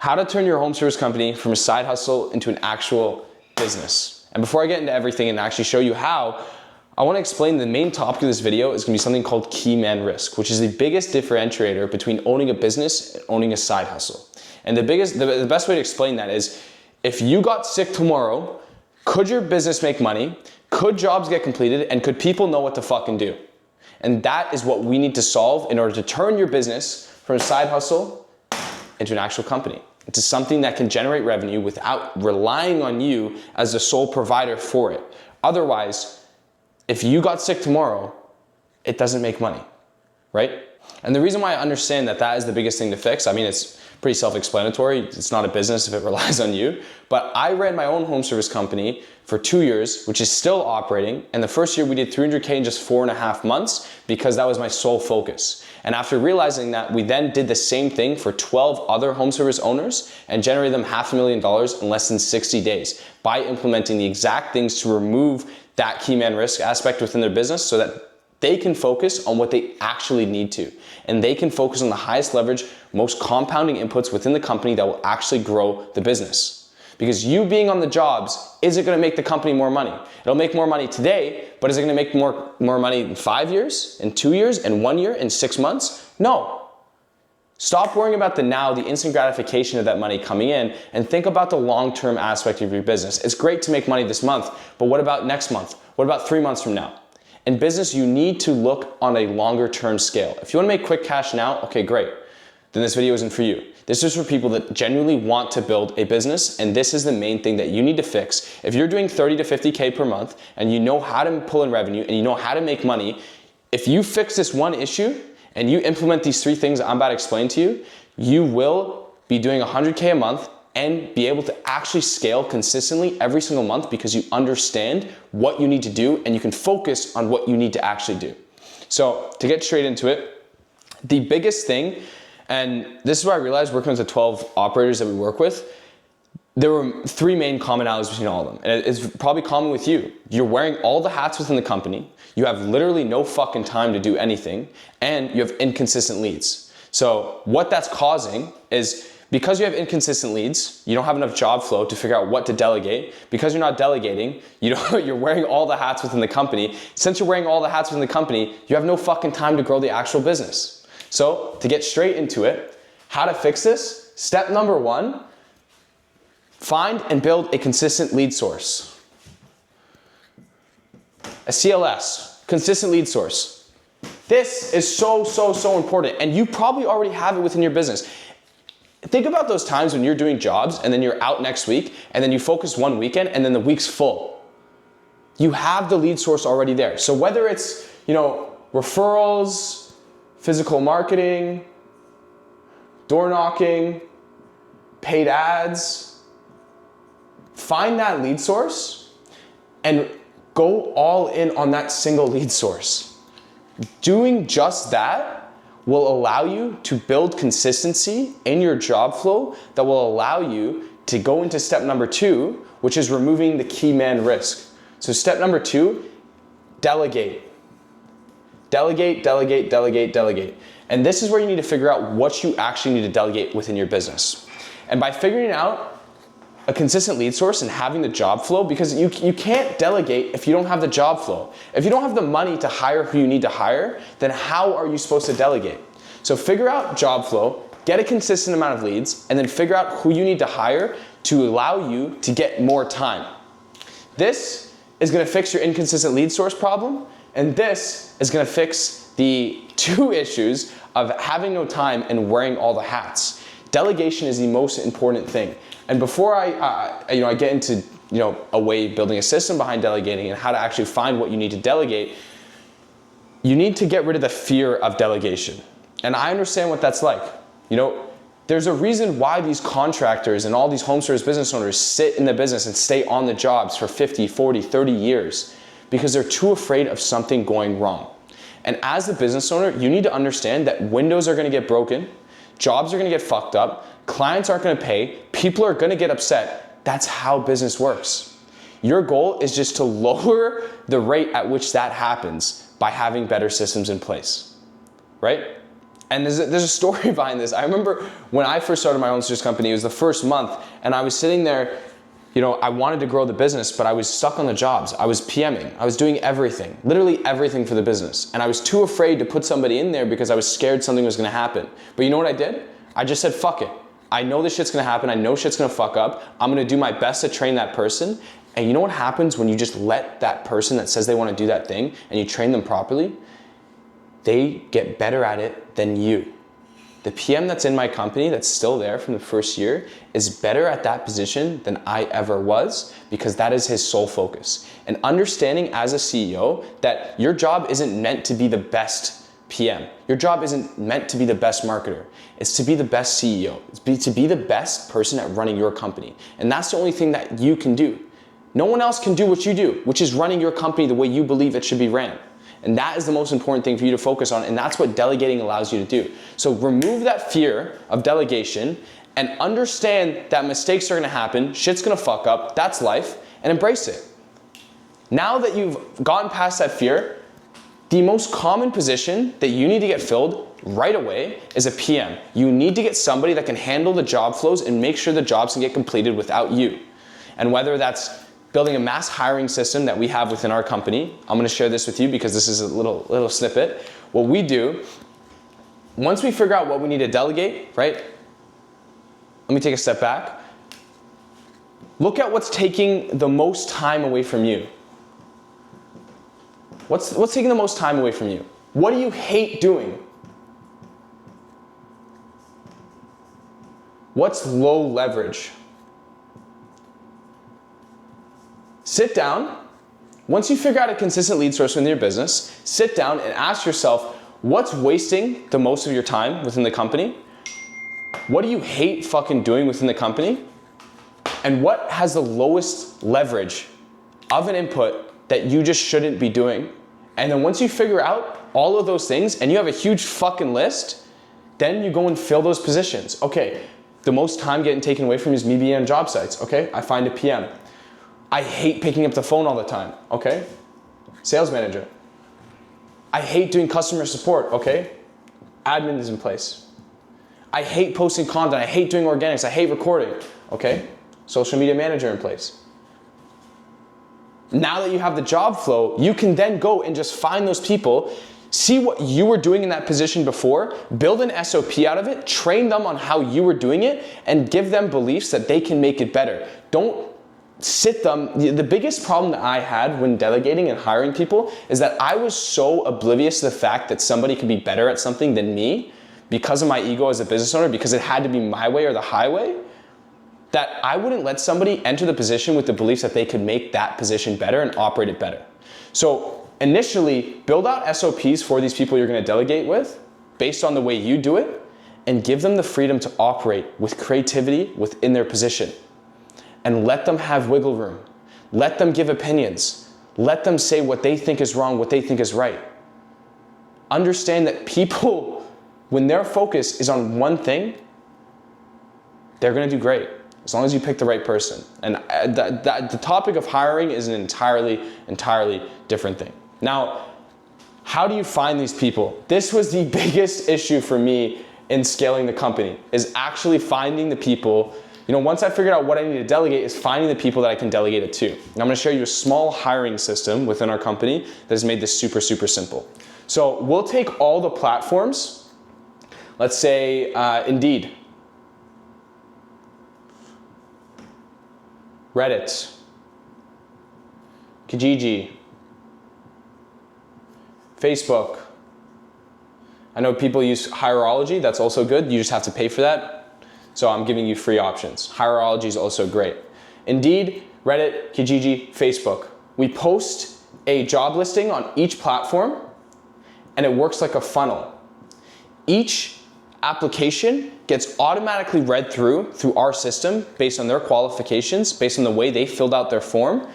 how to turn your home service company from a side hustle into an actual business. And before I get into everything and actually show you how, I want to explain the main topic of this video is going to be something called key man risk, which is the biggest differentiator between owning a business and owning a side hustle. And the best way to explain that is, if you got sick tomorrow, could your business make money? Could jobs get completed? And could people know what to fucking do? And that is what we need to solve in order to turn your business from a side hustle into an actual company, into something that can generate revenue without relying on you as the sole provider for it. Otherwise, if you got sick tomorrow, it doesn't make money, right? And the reason why I understand that that is the biggest thing to fix, I mean, it's pretty self-explanatory. It's not a business if it relies on you. But I ran my own home service company for 2 years, which is still operating. And the first year we did 300K in just 4.5 months because that was my sole focus. And after realizing that, we then did the same thing for 12 other home service owners and generated them $500,000 in less than 60 days by implementing the exact things to remove that key man risk aspect within their business so that they can focus on what they actually need to. And they can focus on the highest leverage, most compounding inputs within the company that will actually grow the business. Because you being on the jobs isn't gonna make the company more money. It'll make more money today, but is it gonna make more money in 5 years, in 2 years, in 1 year, in 6 months? No. Stop worrying about the now, the instant gratification of that money coming in, and think about the long-term aspect of your business. It's great to make money this month, but what about next month? What about 3 months from now? In business, you need to look on a longer term scale. If you want to make quick cash now, okay, great. Then this video isn't for you. This is for people that genuinely want to build a business, and this is the main thing that you need to fix. If you're doing 30 to 50K per month and you know how to pull in revenue and you know how to make money, if you fix this one issue and you implement these 3 things I'm about to explain to you, you will be doing 100K a month and be able to actually scale consistently every single month because you understand what you need to do and you can focus on what you need to actually do. So to get straight into it, the biggest thing, and this is what I realized working with the 12 operators that we work with, there were 3 main commonalities between all of them. And it's probably common with you. You're wearing all the hats within the company, you have literally no fucking time to do anything, and you have inconsistent leads. So what that's causing is, because you have inconsistent leads, you don't have enough job flow to figure out what to delegate. Because you're not delegating, you're wearing all the hats within the company. Since you're wearing all the hats within the company, you have no fucking time to grow the actual business. So to get straight into it, how to fix this? Step number 1, find and build a consistent lead source. A CLS, consistent lead source. This is so important, and you probably already have it within your business. Think about those times when you're doing jobs and then you're out next week and then you focus one weekend and then the week's full. You have the lead source already there. So whether it's, referrals, physical marketing, door knocking, paid ads, find that lead source and go all in on that single lead source. Doing just that will allow you to build consistency in your job flow that will allow you to go into step number 2, which is removing the key man risk. So step number 2, delegate. Delegate, delegate, delegate, delegate. And this is where you need to figure out what you actually need to delegate within your business. And by figuring out a consistent lead source and having the job flow, because you can't delegate if you don't have the job flow. If you don't have the money to hire who you need to hire, then how are you supposed to delegate? So figure out job flow, get a consistent amount of leads, and then figure out who you need to hire to allow you to get more time. This is gonna fix your inconsistent lead source problem, and this is gonna fix the 2 issues of having no time and wearing all the hats. Delegation is the most important thing. And before I get into a way building a system behind delegating and how to actually find what you need to delegate, you need to get rid of the fear of delegation. And I understand what that's like. There's a reason why these contractors and all these home service business owners sit in the business and stay on the jobs for 50, 40, 30 years, because they're too afraid of something going wrong. And as the business owner, you need to understand that windows are gonna get broken, jobs are gonna get fucked up, clients aren't gonna pay, people are gonna get upset. That's how business works. Your goal is just to lower the rate at which that happens by having better systems in place, right? And there's a story behind this. I remember when I first started my own search company, it was the first month, and I was sitting there, you know, I wanted to grow the business, but I was stuck on the jobs. I was PMing. I was doing everything, literally everything for the business. And I was too afraid to put somebody in there because I was scared something was gonna happen. But you know what I did? I just said, fuck it. I know this shit's gonna happen. I know shit's gonna fuck up. I'm gonna do my best to train that person. And you know what happens when you just let that person that says they wanna do that thing and you train them properly? They get better at it than you. The PM that's in my company that's still there from the first year is better at that position than I ever was because that is his sole focus. And understanding as a CEO that your job isn't meant to be the best PM. Your job isn't meant to be the best marketer. It's to be the best CEO. It's to be the best person at running your company. And that's the only thing that you can do. No one else can do what you do, which is running your company the way you believe it should be ran. And that is the most important thing for you to focus on, and that's what delegating allows you to do. So remove that fear of delegation and understand that mistakes are gonna happen, shit's gonna fuck up, that's life, and embrace it. Now that you've gotten past that fear, the most common position that you need to get filled right away is a PM. You need to get somebody that can handle the job flows and make sure the jobs can get completed without you. And whether that's building a mass hiring system that we have within our company. I'm gonna share this with you because this is a little snippet. What we do, once we figure out what we need to delegate, right? Let me take a step back. Look at what's taking the most time away from you. What's taking the most time away from you? What do you hate doing? What's low leverage? Sit down. Once you figure out a consistent lead source within your business, sit down and ask yourself, what's wasting the most of your time within the company? What do you hate fucking doing within the company? And what has the lowest leverage of an input that you just shouldn't be doing? And then once you figure out all of those things and you have a huge fucking list, then you go and fill those positions. Okay, the most time getting taken away from me is me being on job sites. Okay, I find a PM. I hate picking up the phone all the time, okay? Sales manager. I hate doing customer support, okay? Admin is in place. I hate posting content, I hate doing organics, I hate recording, okay? Social media manager in place. Now that you have the job flow, you can then go and just find those people, see what you were doing in that position before, build an SOP out of it, train them on how you were doing it, and give them beliefs that they can make it better. Don't sit them. The biggest problem that I had when delegating and hiring people is that I was so oblivious to the fact that somebody could be better at something than me because of my ego as a business owner, because it had to be my way or the highway, that I wouldn't let somebody enter the position with the beliefs that they could make that position better and operate it better. So initially, build out SOPs for these people you're gonna delegate with based on the way you do it, and give them the freedom to operate with creativity within their position. And let them have wiggle room. Let them give opinions. Let them say what they think is wrong, what they think is right. Understand that people, when their focus is on one thing, they're gonna do great, as long as you pick the right person. And the topic of hiring is an entirely different thing. Now, how do you find these people? This was the biggest issue for me in scaling the company, is actually finding the people. You know, once I figured out what I need to delegate, is finding the people that I can delegate it to. And I'm gonna show you a small hiring system within our company that has made this super simple. So we'll take all the platforms, let's say Indeed, Reddit, Kijiji, Facebook. I know people use Hireology, that's also good. You just have to pay for that. So I'm giving you free options. Hireology is also great. Indeed, Reddit, Kijiji, Facebook. We post a job listing on each platform and it works like a funnel. Each application gets automatically read through our system based on their qualifications, based on the way they filled out their form.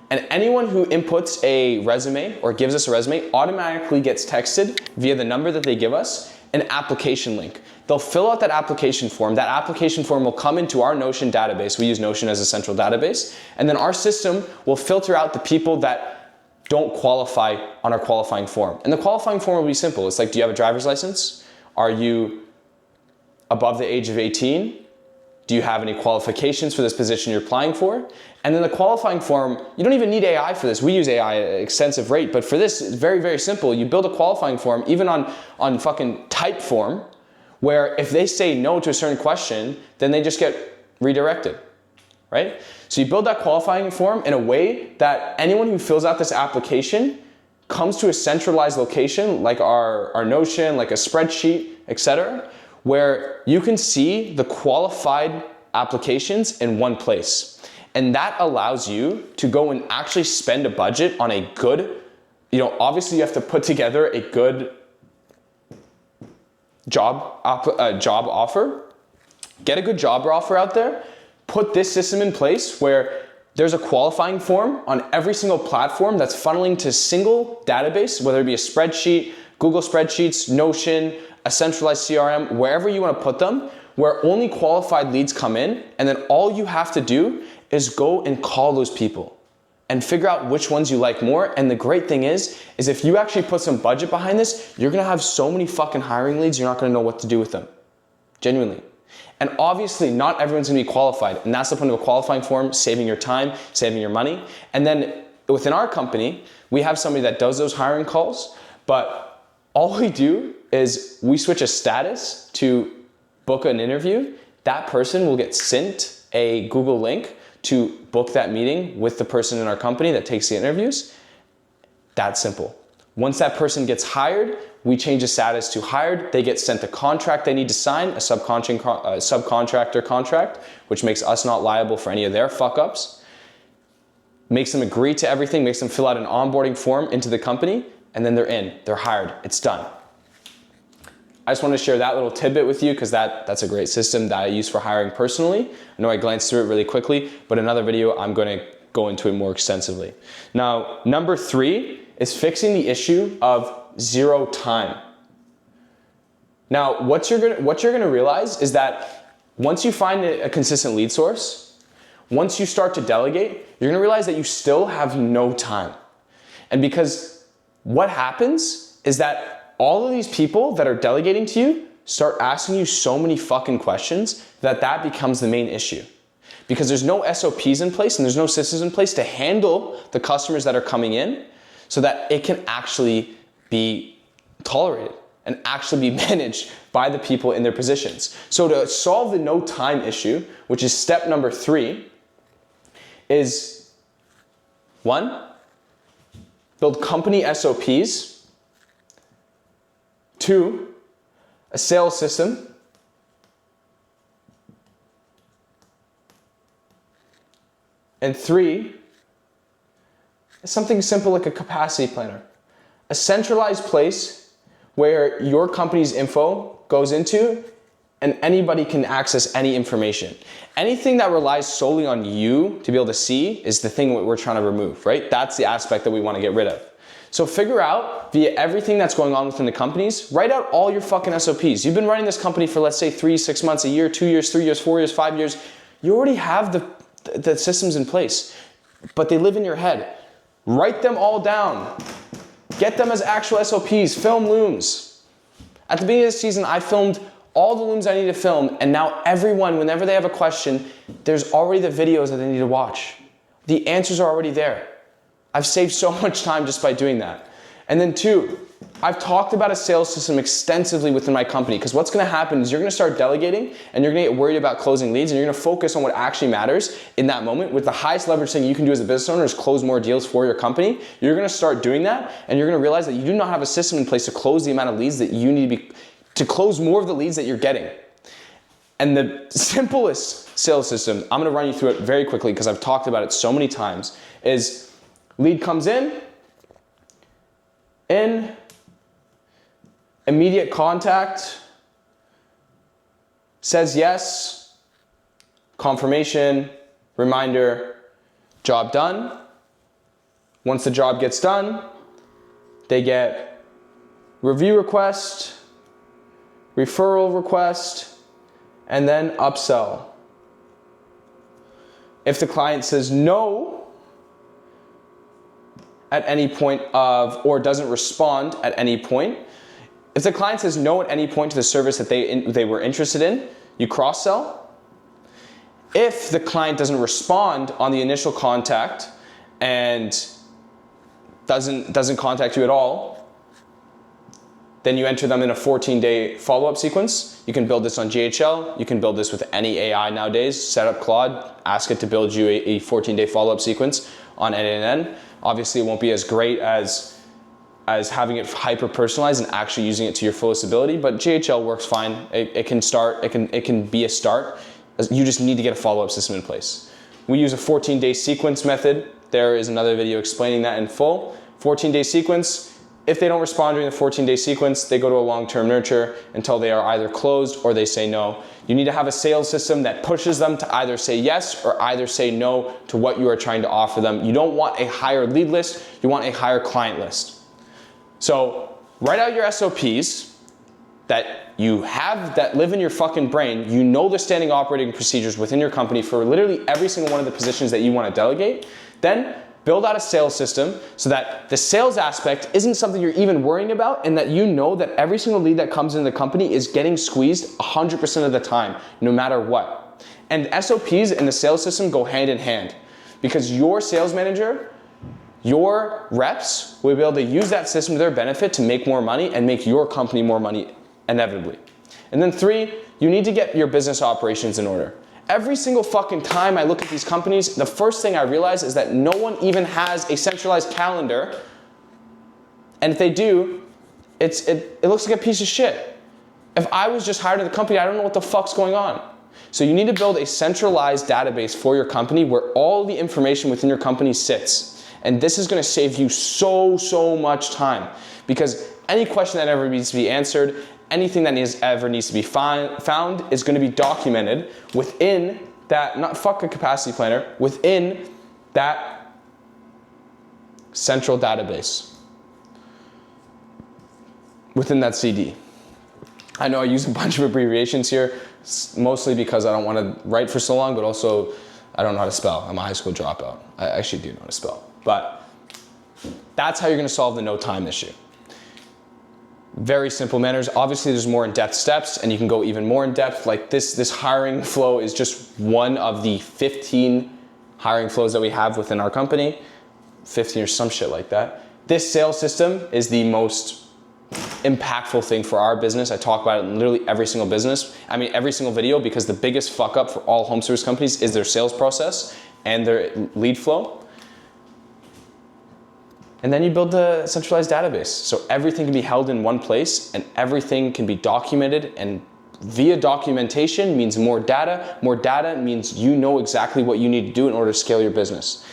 And anyone who inputs a resume or gives us a resume automatically gets texted via the number that they give us an application link. They'll fill out that application form. That application form will come into our Notion database. We use Notion as a central database. And then our system will filter out the people that don't qualify on our qualifying form. And the qualifying form will be simple. It's like, do you have a driver's license? Are you above the age of 18? Do you have any qualifications for this position you're applying for? And then the qualifying form, you don't even need AI for this. We use AI at an extensive rate, but for this, it's very, very simple. You build a qualifying form, even on fucking type form, where if they say no to a certain question, then they just get redirected, right? So you build that qualifying form in a way that anyone who fills out this application comes to a centralized location, like our Notion, like a spreadsheet, etc., where you can see the qualified applications in one place. And that allows you to go and actually spend a budget on a good, obviously you have to put together a good job offer, get a good job offer out there, put this system in place where there's a qualifying form on every single platform that's funneling to a single database, whether it be a spreadsheet, Google Spreadsheets, Notion, a centralized CRM, wherever you want to put them, where only qualified leads come in, and then all you have to do is go and call those people and figure out which ones you like more. And the great thing is if you actually put some budget behind this, you're gonna have so many fucking hiring leads, you're not gonna know what to do with them, genuinely. And obviously not everyone's gonna be qualified, and that's the point of a qualifying form, saving your time, saving your money. And then within our company, we have somebody that does those hiring calls, but all we do is we switch a status to book an interview. That person will get sent a Google link to book that meeting with the person in our company that takes the interviews. That simple. Once that person gets hired, we change the status to hired. They get sent the contract they need to sign, a subcontractor contract, which makes us not liable for any of their fuck ups. Makes them agree to everything, makes them fill out an onboarding form into the company, and then they're in, they're hired, it's done. I just wanted to share that little tidbit with you because that's a great system that I use for hiring personally. I know I glanced through it really quickly, but another video I'm going to go into it more extensively. Now, number 3 is fixing the issue of zero time. Now, what you're gonna realize is that once you find a consistent lead source, once you start to delegate, you're gonna realize that you still have no time. And because what happens is that all of these people that are delegating to you start asking you so many fucking questions that becomes the main issue. Because there's no SOPs in place and there's no systems in place to handle the customers that are coming in so that it can actually be tolerated and actually be managed by the people in their positions. So to solve the no time issue, which is step number 3, is 1, build company SOPs. 2, a sales system. And 3, is something simple like a capacity planner. A centralized place where your company's info goes into and anybody can access any information. Anything that relies solely on you to be able to see is the thing we're trying to remove, right? That's the aspect that we want to get rid of. So figure out via everything that's going on within the companies, write out all your fucking SOPs. You've been running this company for let's say 3, 6 months, a year, 2 years, 3 years, 4 years, 5 years. You already have the systems in place, but they live in your head. Write them all down. Get them as actual SOPs, film looms. At the beginning of the season, I filmed all the looms I need to film, and now everyone, whenever they have a question, there's already the videos that they need to watch. The answers are already there. I've saved so much time just by doing that. And then 2, I've talked about a sales system extensively within my company because what's gonna happen is you're gonna start delegating and you're gonna get worried about closing leads and you're gonna focus on what actually matters in that moment. With the highest leverage thing you can do as a business owner is close more deals for your company. You're gonna start doing that and you're gonna realize that you do not have a system in place to close the amount of leads that you need to close more of the leads that you're getting. And the simplest sales system, I'm gonna run you through it very quickly because I've talked about it so many times, is lead comes in, immediate contact, says yes, confirmation, reminder, job done. Once the job gets done, they get review request, referral request, and then upsell. If the client says no at any point or doesn't respond at any point, If the client says no at any point to the service that they were interested in, you cross-sell. If the client doesn't respond on the initial contact and doesn't contact you at all, then you enter them in a 14-day follow-up sequence. You can build this on GHL. You can build this with any AI nowadays. Set up Claude, ask it to build you a 14-day follow-up sequence on NNN. Obviously, it won't be as great as having it hyper-personalized and actually using it to your fullest ability, but GHL works fine. It can be a start. You just need to get a follow-up system in place. We use a 14-day sequence method. There is another video explaining that in full. 14-day sequence. If they don't respond during the 14-day sequence, they go to a long-term nurture until they are either closed or they say no. You need to have a sales system that pushes them to either say yes or either say no to what you are trying to offer them. You don't want a higher lead list, you want a higher client list. So write out your SOPs that you have, that live in your fucking brain. You know the standing operating procedures within your company for literally every single one of the positions that you want to delegate. Then build out a sales system so that the sales aspect isn't something you're even worrying about, and that you know that every single lead that comes into the company is getting squeezed 100% of the time, no matter what. And SOPs and the sales system go hand in hand, because your sales manager, your reps will be able to use that system to their benefit to make more money and make your company more money inevitably. And then 3, you need to get your business operations in order. Every single fucking time I look at these companies, the first thing I realize is that no one even has a centralized calendar. And if they do, it looks like a piece of shit. If I was just hired at the company, I don't know what the fuck's going on. So you need to build a centralized database for your company where all the information within your company sits. And this is gonna save you so much time, because any question that ever needs to be answered, anything that ever needs to be found is gonna be documented within that, not fuck a capacity planner, within that central database, within that CD. I know I use a bunch of abbreviations here, mostly because I don't wanna write for so long, but also I don't know how to spell. I'm a high school dropout. I actually do know how to spell. But that's how you're gonna solve the no time issue. Very simple manners. Obviously there's more in-depth steps, and you can go even more in depth. Like this hiring flow is just one of the 15 hiring flows that we have within our company. 15 or some shit like that. This sales system is the most impactful thing for our business. I talk about it in literally every single every single video, because the biggest fuck up for all home service companies is their sales process and their lead flow. And then you build the centralized database. So everything can be held in one place and everything can be documented, and via documentation means more data. More data means you know exactly what you need to do in order to scale your business.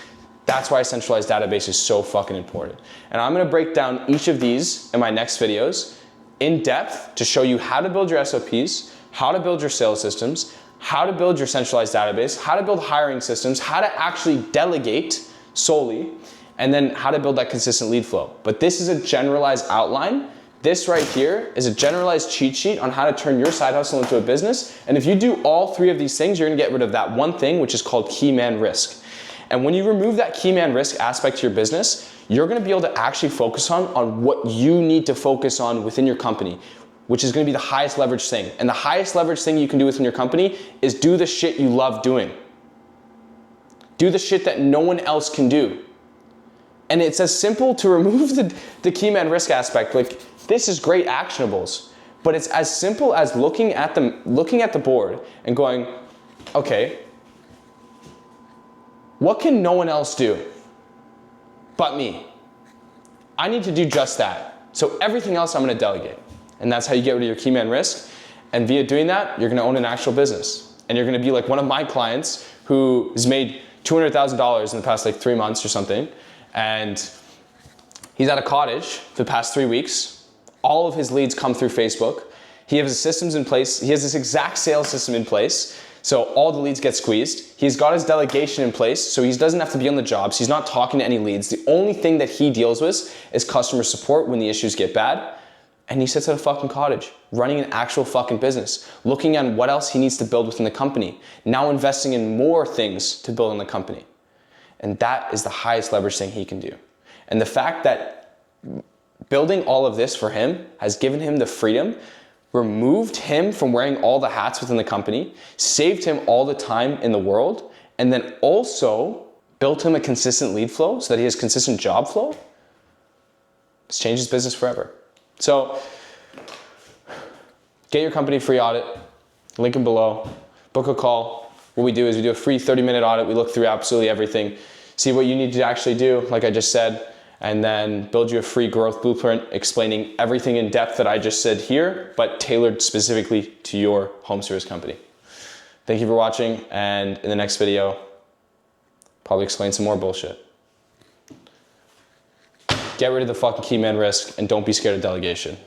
That's why a centralized database is so fucking important. And I'm gonna break down each of these in my next videos in depth to show you how to build your SOPs, how to build your sales systems, how to build your centralized database, how to build hiring systems, how to actually delegate solely, and then how to build that consistent lead flow. But this is a generalized outline. This right here is a generalized cheat sheet on how to turn your side hustle into a business. And if you do all 3 of these things, you're gonna get rid of that one thing, which is called key man risk. And when you remove that key man risk aspect to your business, you're gonna be able to actually focus on what you need to focus on within your company, which is gonna be the highest leverage thing. And the highest leverage thing you can do within your company is do the shit you love doing. Do the shit that no one else can do. And it's as simple to remove the key man risk aspect. Like, this is great actionables, but it's as simple as looking at the board and going, okay, what can no one else do but me? I need to do just that. So everything else I'm gonna delegate. And that's how you get rid of your key man risk. And via doing that, you're gonna own an actual business. And you're gonna be like one of my clients who has made $200,000 in the past 3 months or something. And he's at a cottage for the past 3 weeks. All of his leads come through Facebook. He has his systems in place. He has this exact sales system in place. So all the leads get squeezed. He's got his delegation in place, so he doesn't have to be on the jobs. He's not talking to any leads. The only thing that he deals with is customer support when the issues get bad. And he sits at a fucking cottage, running an actual fucking business, looking at what else he needs to build within the company, now investing in more things to build in the company. And that is the highest leverage thing he can do. And the fact that building all of this for him has given him the freedom, removed him from wearing all the hats within the company, saved him all the time in the world, and then also built him a consistent lead flow so that he has consistent job flow. It's changed his business forever. So get your company free audit, link in below, book a call. What we do is we do a free 30-minute audit. We look through absolutely everything, see what you need to actually do, like I just said, and then build you a free growth blueprint explaining everything in depth that I just said here, but tailored specifically to your home service company. Thank you for watching, and in the next video, probably explain some more bullshit. Get rid of the fucking key man risk, and don't be scared of delegation.